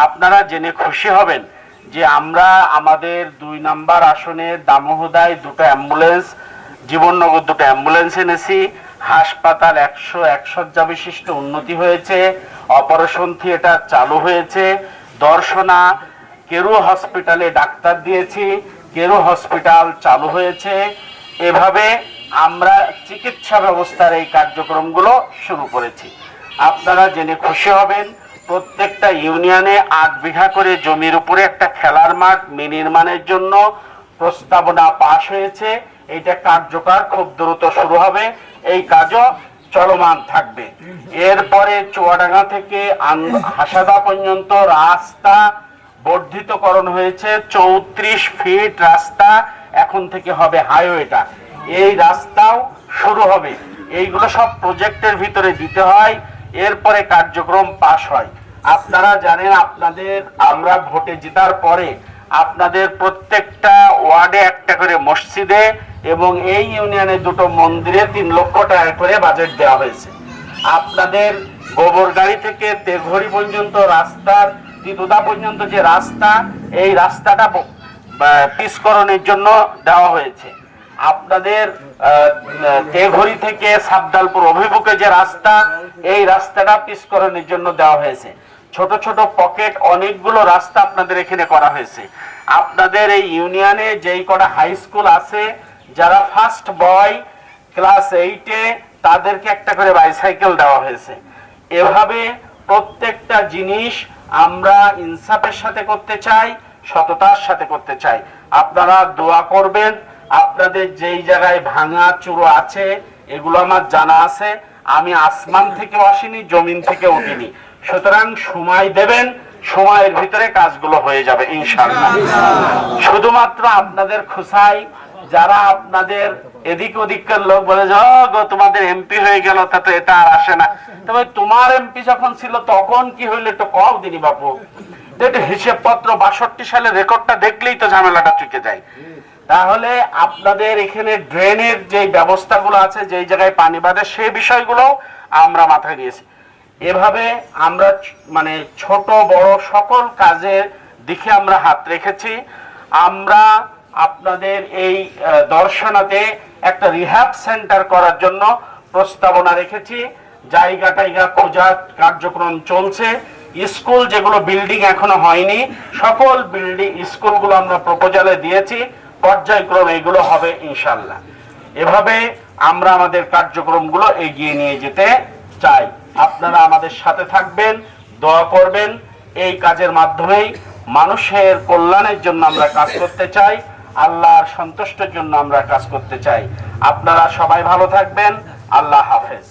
আপনারা জেনে খুশি হবেন যে আমরা আমাদের 2 নম্বর আসনে দামোহদায় দুটো অ্যাম্বুলেন্স, জীবননগর দুটো অ্যাম্বুলেন্স এনেছি। হাসপাতাল 101 শয্যা বিশিষ্ট উন্নতি হয়েছে, অপারেশন থিয়েটার চালু হয়েছে। দর্শনা কেরু হসপিটালে ডাক্তার দিয়েছি, কেরু হসপিটাল চালু হয়েছে। এভাবে আমরা চিকিৎসা ব্যবস্থার এই কার্যক্রমগুলো শুরু করেছি। আপনারা জেনে খুশি হবেন প্রত্যেকটা ইউনিয়নে 8 বিঘা করে জমির উপরে একটা খেলার মাঠ নির্মাণের জন্য প্রস্তাবনা পাশ হয়েছে। এটা কার্যকর খুব দ্রুত শুরু হবে, এই কাজও চলমান থাকবে। এরপরে চুয়াডাঙ্গা থেকে হাসাদা পর্যন্ত রাস্তা বর্ধিতকরণ হয়েছে, 34 ফিট রাস্তা এখন থেকে হবে হাইওয়েটা, এই রাস্তাও শুরু হবে। এইগুলো সব প্রজেক্টের ভিতরে দিতে হয়, এরপরে কার্যক্রম পাশ হয়। আপনারা জানেন আপনাদের আমরা ভোটে জেতার পরে আপনাদের প্রত্যেকটা ওয়ার্ডে একটা করে মসজিদে এবং এই ইউনিয়নে দুটো মন্দিরে 3 লক্ষ টাকা করে বাজেট দেওয়া হয়েছে। আপনাদের গোবরগাড়ি থেকে তেঘড়ি পর্যন্ত রাস্তার তিতুদা পর্যন্ত যে রাস্তা, এই রাস্তাটা পিচকরণের জন্য দেওয়া হয়েছে। আপনাদের তেঘড়ি থেকে সাবদালপুর অভিমুখে যে রাস্তা, এই রাস্তাটা পিচকরণের জন্য দেওয়া হয়েছে। ছোট ছোট পকেট অনেকগুলো রাস্তা আপনাদের এখানে করা হয়েছে। আপনাদের এই ইউনিয়নে যেই কটা হাই স্কুল আছে, যারা ফার্স্ট বয় ক্লাস 8-এ তাদেরকে একটা করে বাইসাইকেল দেওয়া হয়েছে। এভাবে প্রত্যেকটা জিনিস আমরা ইনসাফের সাথে করতে চাই, সততার সাথে করতে চাই। আপনারা দোয়া করবেন। আপনাদের যেই জায়গায় ভাঙা চুরো আছে এগুলো আমার জানা আছে, আমি আসমান থেকে আসিনি, জমিন থেকে উঠিনি। সুতরাং সময় দেবেন, সময়ের ভিতরে কাজগুলো হয়ে যাবে ইনশাআল্লাহ। শুধুমাত্র আপনাদের খুশাই যারা আপনাদের এদিক ওদিককার লোক বলে যে গো তোমাদের এমপি হয়ে গেল, তাতে এটা আর আসে না। তবে তোমার এমপি যখন ছিল তখন কি হইলো একটু কও দিনি বাপু। হিসেবপত্র 62 সালের রেকর্ডটা দেখলেই তো ঝামেলাটা চুকে যায়। তাহলে আপনাদের এখানে ড্রেনের যে ব্যবস্থাগুলো আছে, যেই জায়গায় পানি বাঁধে, সেই বিষয়গুলো আমরা মাথায় নিয়েছি। এভাবে আমরা মানে ছোট বড় সকল কাজের দিকে আমরা হাত রেখেছি। আমরা আপনাদের এই দর্শনাতে একটা রিহ্যাব সেন্টার করার জন্য প্রস্তাবনা রেখেছি। জায়গা টাইগা খোঁজার কার্যক্রম চলছে। স্কুল যেগুলো বিল্ডিং এখনো হয়নি, সকল বিল্ডিং স্কুলগুলো আমরা প্রপোজালে দিয়েছি, পর্যায়ক্রমে এগুলো হবে ইনশাল্লাহ। এভাবে আমরা আমাদের কার্যক্রমগুলো এগিয়ে নিয়ে যেতে চাই। আপনারা আমাদের সাথে থাকবেন, দোয়া করবেন। এই কাজের মাধ্যমেই মানুষের কল্যাণের জন্য আমরা কাজ করতে চাই, আল্লাহর সন্তুষ্টির জন্য আমরা কাজ করতে চাই। আপনারা সবাই ভালো থাকবেন। আল্লাহ হাফেজ।